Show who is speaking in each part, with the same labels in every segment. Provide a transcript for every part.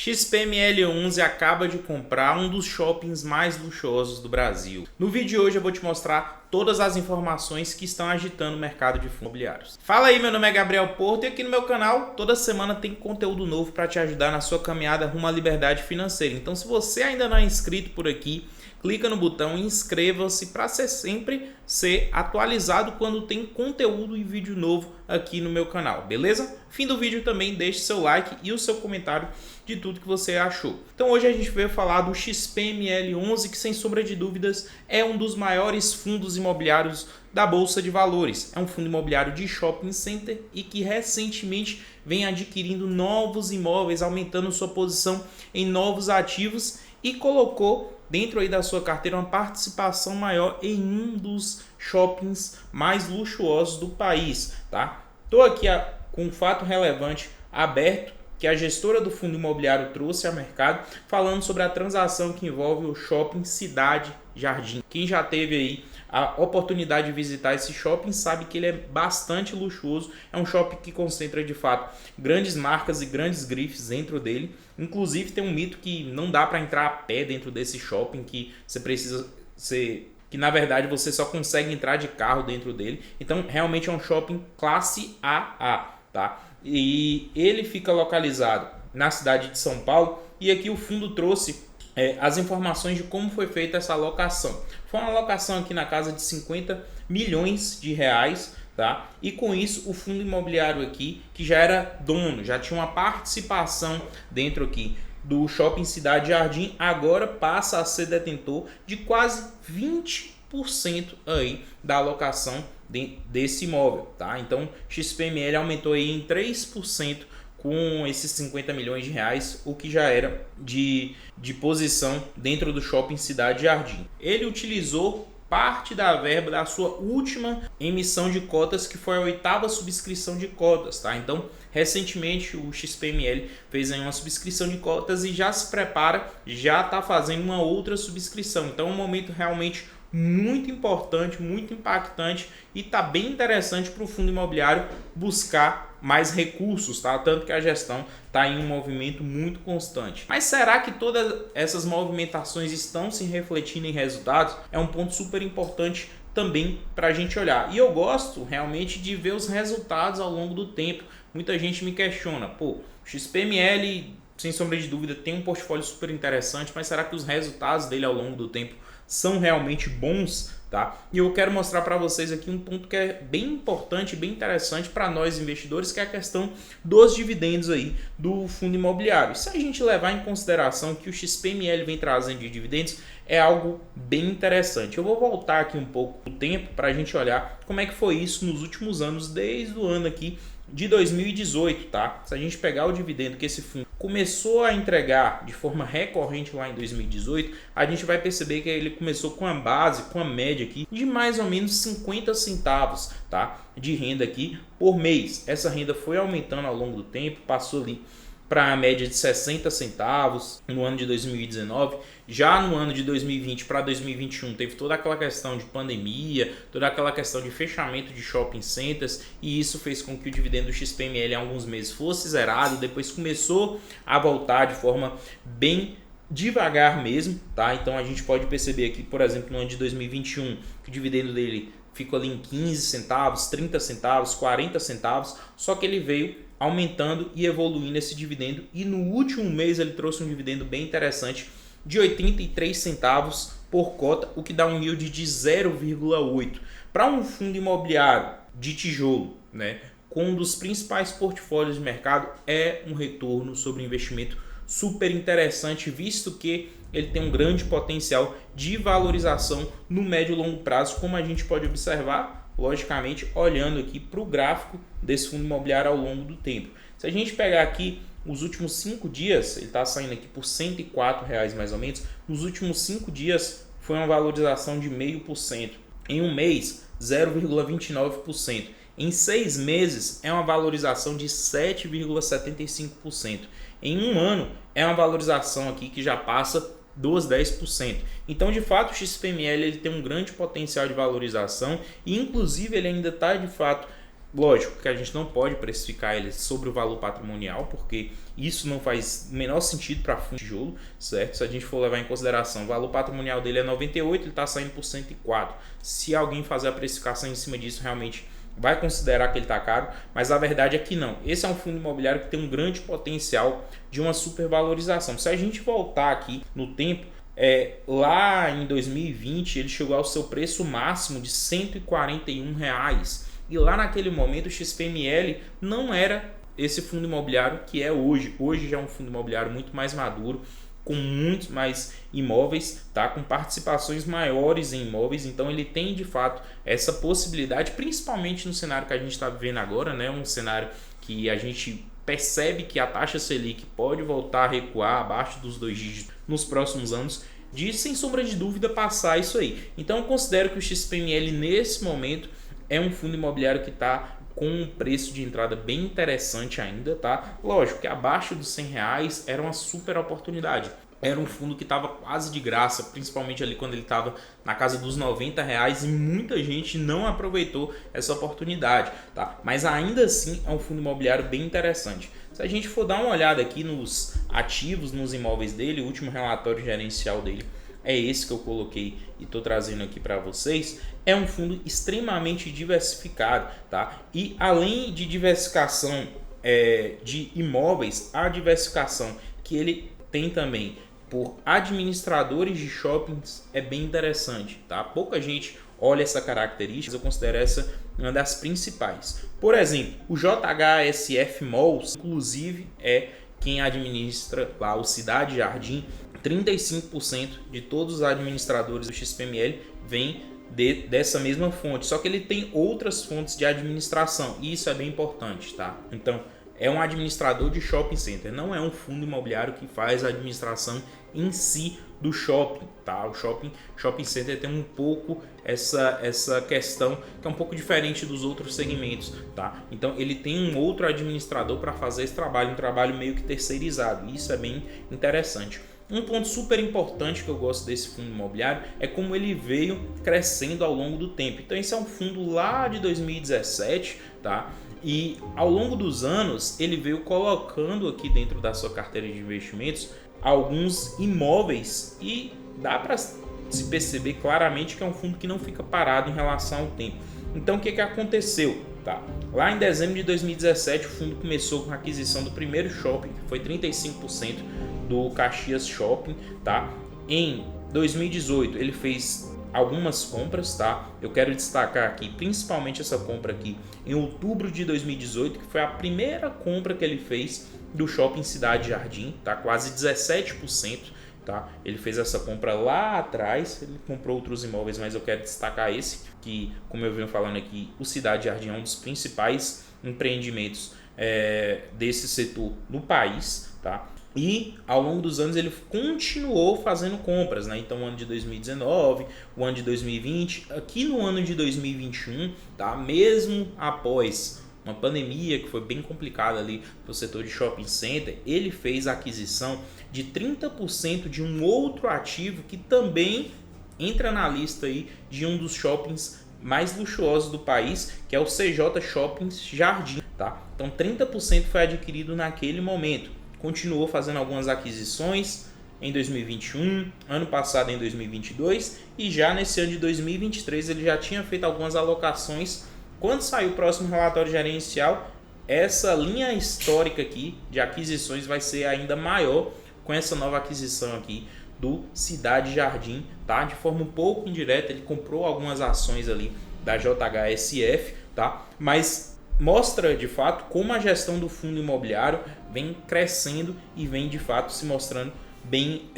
Speaker 1: XPML11 acaba de comprar um dos shoppings mais luxuosos do Brasil. No vídeo de hoje eu vou te mostrar todas as informações que estão agitando o mercado de fundos imobiliários. Fala aí, meu nome é Gabriel Porto e aqui no meu canal toda semana tem conteúdo novo para te ajudar na sua caminhada rumo à liberdade financeira. Então se você ainda não é inscrito por aqui, clica no botão e inscreva-se para sempre ser atualizado quando tem conteúdo e vídeo novo aqui no meu canal, beleza? Fim do vídeo também deixe seu like e o seu comentário de tudo que você achou. Então hoje a gente veio falar do XPML11, que sem sombra de dúvidas é um dos maiores fundos imobiliários da Bolsa de Valores. É um fundo imobiliário de shopping center e que recentemente vem adquirindo novos imóveis, aumentando sua posição em novos ativos e colocou dentro aí da sua carteira uma participação maior em um dos shoppings mais luxuosos do país, tá? Estou aqui com um fato relevante aberto que a gestora do fundo imobiliário trouxe ao mercado, falando sobre a transação que envolve o shopping Cidade Jardim. Quem já teve aí a oportunidade de visitar esse shopping sabe que ele é bastante luxuoso. É um shopping que concentra de fato grandes marcas e grandes grifes dentro dele. Inclusive tem um mito que não dá para entrar a pé dentro desse shopping, que você precisa ser... que na verdade você só consegue entrar de carro dentro dele. Então realmente é um shopping classe AA, tá? E ele fica localizado na cidade de São Paulo e aqui o fundo trouxe as informações de como foi feita essa alocação. Foi uma alocação aqui na casa de 50 milhões de reais, tá? E com isso o fundo imobiliário aqui, que já era dono, já tinha uma participação dentro aqui do Shopping Cidade Jardim, agora passa a ser detentor de quase 20% aí da alocação desse imóvel, tá? Então XPML aumentou aí em 3% com esses 50 milhões de reais, o que já era de posição dentro do Shopping Cidade Jardim. Ele utilizou parte da verba da sua última emissão de cotas, que foi a 8ª subscrição de cotas, tá? Então, recentemente o XPML fez aí uma subscrição de cotas e já se prepara, já está fazendo uma outra subscrição. Então, é um momento realmente muito importante, muito impactante e tá bem interessante para o fundo imobiliário buscar mais recursos, tá? Tanto que a gestão tá em um movimento muito constante. Mas será que todas essas movimentações estão se refletindo em resultados? É um ponto super importante também para a gente olhar. E eu gosto realmente de ver os resultados ao longo do tempo. Muita gente me questiona, pô, XPML, sem sombra de dúvida, tem um portfólio super interessante, mas será que os resultados dele ao longo do tempo são realmente bons, tá? E eu quero mostrar para vocês aqui um ponto que é bem importante, bem interessante para nós investidores, que é a questão dos dividendos aí do fundo imobiliário. Se a gente levar em consideração que o XPML vem trazendo de dividendos, é algo bem interessante. Eu vou voltar aqui um pouco o tempo para a gente olhar como é que foi isso nos últimos anos, desde o ano aqui de 2018, tá? Se a gente pegar o dividendo que esse fundo começou a entregar de forma recorrente lá em 2018, a gente vai perceber que ele começou com a base, com a média aqui de mais ou menos 50 centavos, tá? De renda aqui por mês. Essa renda foi aumentando ao longo do tempo, passou ali para a média de 60 centavos no ano de 2019. Já no ano de 2020 para 2021 teve toda aquela questão de pandemia, toda aquela questão de fechamento de shopping centers, e isso fez com que o dividendo do XPML em alguns meses fosse zerado, depois começou a voltar de forma bem devagar mesmo, tá? Então a gente pode perceber aqui, por exemplo, no ano de 2021, que o dividendo dele ficou ali em 15 centavos, 30 centavos, 40 centavos, só que ele veio aumentando e evoluindo esse dividendo, e no último mês ele trouxe um dividendo bem interessante de 83 centavos por cota, o que dá um yield de 0,8. Para um fundo imobiliário de tijolo, né, com um dos principais portfólios de mercado, é um retorno sobre investimento super interessante, visto que ele tem um grande potencial de valorização no médio e longo prazo, como a gente pode observar, logicamente, olhando aqui para o gráfico desse fundo imobiliário ao longo do tempo. Se a gente pegar aqui os últimos 5 dias, ele está saindo aqui por R$ 104 mais ou menos. Nos últimos 5 dias foi uma valorização de 0,5%. Em um mês, 0,29%. Em 6 meses é uma valorização de 7,75%. Em um ano é uma valorização aqui que já passa dos 10%. Então, de fato, o XPML ele tem um grande potencial de valorização e, inclusive, ele ainda está, de fato, Lógico que a gente não pode precificar ele sobre o valor patrimonial, porque isso não faz o menor sentido para fundo de tijolo, certo? Se a gente for levar em consideração, o valor patrimonial dele é 98, ele está saindo por 104. Se alguém fazer a precificação em cima disso, realmente vai considerar que ele está caro, mas a verdade é que não. Esse é um fundo imobiliário que tem um grande potencial de uma supervalorização. Se a gente voltar aqui no tempo, lá em 2020 ele chegou ao seu preço máximo de R$ 141. E lá naquele momento o XPML não era esse fundo imobiliário que é hoje. Hoje já é um fundo imobiliário muito mais maduro, com muitos mais imóveis, tá? Com participações maiores em imóveis. Então ele tem de fato essa possibilidade, principalmente no cenário que a gente está vivendo agora, né? Um cenário que a gente percebe que a taxa Selic pode voltar a recuar abaixo dos 2 dígitos nos próximos anos, de sem sombra de dúvida passar isso aí. Então eu considero que o XPML nesse momento é um fundo imobiliário que está com um preço de entrada bem interessante ainda, tá? Lógico que abaixo dos R$100 era uma super oportunidade. Era um fundo que estava quase de graça, principalmente ali quando ele estava na casa dos R$90 e muita gente não aproveitou essa oportunidade, tá? Mas ainda assim é um fundo imobiliário bem interessante. Se a gente for dar uma olhada aqui nos ativos, nos imóveis dele, o último relatório gerencial dele é esse que eu coloquei e estou trazendo aqui para vocês. É um fundo extremamente diversificado, tá? E além de diversificação de imóveis, a diversificação que ele tem também por administradores de shoppings é bem interessante, tá? Pouca gente olha essa característica, eu considero essa uma das principais. Por exemplo, o JHSF Malls, inclusive, é quem administra lá o Cidade Jardim. 35% de todos os administradores do XPML vem dessa mesma fonte, só que ele tem outras fontes de administração e isso é bem importante, tá? Então é um administrador de shopping center, não é um fundo imobiliário que faz a administração em si do shopping, tá? O shopping center tem um pouco essa questão que é um pouco diferente dos outros segmentos, tá? Então ele tem um outro administrador para fazer esse trabalho, um trabalho meio que terceirizado, e isso é bem interessante. Um ponto super importante que eu gosto desse fundo imobiliário é como ele veio crescendo ao longo do tempo. Então esse é um fundo lá de 2017, tá? E ao longo dos anos ele veio colocando aqui dentro da sua carteira de investimentos alguns imóveis e dá para se perceber claramente que é um fundo que não fica parado em relação ao tempo. Então o que aconteceu? Tá? Lá em dezembro de 2017 o fundo começou com a aquisição do primeiro shopping, que foi 35% do Caxias Shopping, tá? Em 2018 ele fez algumas compras, tá? Eu quero destacar aqui principalmente essa compra aqui em outubro de 2018, que foi a primeira compra que ele fez do Shopping Cidade Jardim, tá? Quase 17%, tá? Ele fez essa compra lá atrás, ele comprou outros imóveis, mas eu quero destacar esse, que como eu venho falando aqui, o Cidade Jardim é um dos principais empreendimentos desse setor no país, tá? E ao longo dos anos ele continuou fazendo compras, né? Então o ano de 2019, o ano de 2020, aqui no ano de 2021, tá? Mesmo após uma pandemia que foi bem complicada ali para o setor de shopping center, ele fez a aquisição de 30% de um outro ativo que também entra na lista aí de um dos shoppings mais luxuosos do país, que é o CJ Shoppings Jardim, tá? Então 30% foi adquirido naquele momento. Continuou fazendo algumas aquisições em 2021, ano passado em 2022 e já nesse ano de 2023 ele já tinha feito algumas alocações. Quando sair o próximo relatório gerencial, essa linha histórica aqui de aquisições vai ser ainda maior com essa nova aquisição aqui do Cidade Jardim, tá? De forma um pouco indireta, ele comprou algumas ações ali da JHSF, tá? Mas mostra de fato como a gestão do fundo imobiliário vem crescendo e vem de fato se mostrando bem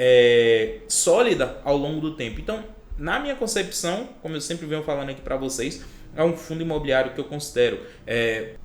Speaker 1: sólida ao longo do tempo. Então, na minha concepção, como eu sempre venho falando aqui para vocês, é um fundo imobiliário que eu considero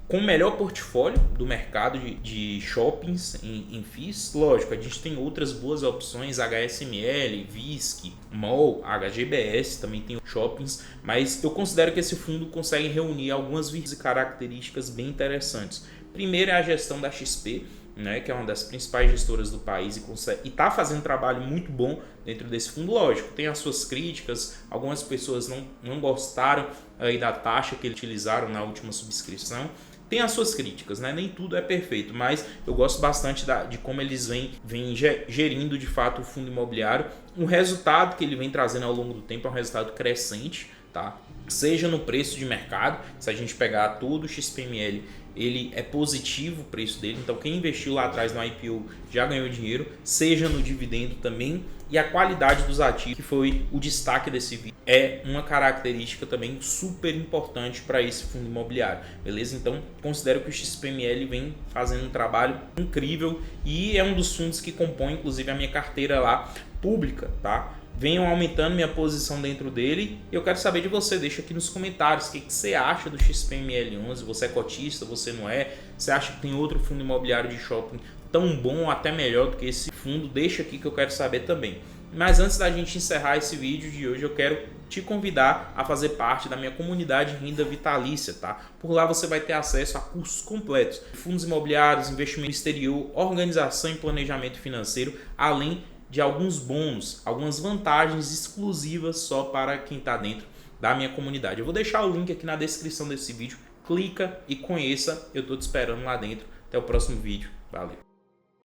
Speaker 1: com o melhor portfólio do mercado de shoppings em FIIs. Lógico, a gente tem outras boas opções, HSML, VISC, MOL, HGBS, também tem shoppings, mas eu considero que esse fundo consegue reunir algumas características bem interessantes. Primeiro é a gestão da XP, né, que é uma das principais gestoras do país e está fazendo um trabalho muito bom dentro desse fundo. Lógico, tem as suas críticas, algumas pessoas não gostaram aí da taxa que eles utilizaram na última subscrição. Tem as suas críticas, né? Nem tudo é perfeito, mas eu gosto bastante de como eles vêm gerindo de fato o fundo imobiliário. O resultado que ele vem trazendo ao longo do tempo é um resultado crescente, tá? Seja no preço de mercado, se a gente pegar todo o XPML, ele é positivo o preço dele, então quem investiu lá atrás no IPO já ganhou dinheiro, seja no dividendo também, e a qualidade dos ativos, que foi o destaque desse vídeo, é uma característica também super importante para esse fundo imobiliário, beleza? Então considero que o XPML vem fazendo um trabalho incrível e é um dos fundos que compõe inclusive a minha carteira lá pública, tá? Venham aumentando minha posição dentro dele. Eu quero saber de você, deixa aqui nos comentários o que você acha do XPML11, você é cotista, você não é, você acha que tem outro fundo imobiliário de shopping tão bom ou até melhor do que esse fundo? Deixa aqui que eu quero saber também. Mas antes da gente encerrar esse vídeo de hoje, eu quero te convidar a fazer parte da minha comunidade Renda Vitalícia, tá? Por lá você vai ter acesso a cursos completos, fundos imobiliários, investimento exterior, organização e planejamento financeiro, além de alguns bônus, algumas vantagens exclusivas só para quem está dentro da minha comunidade. Eu vou deixar o link aqui na descrição desse vídeo, clica e conheça, eu estou te esperando lá dentro. Até o próximo vídeo, valeu!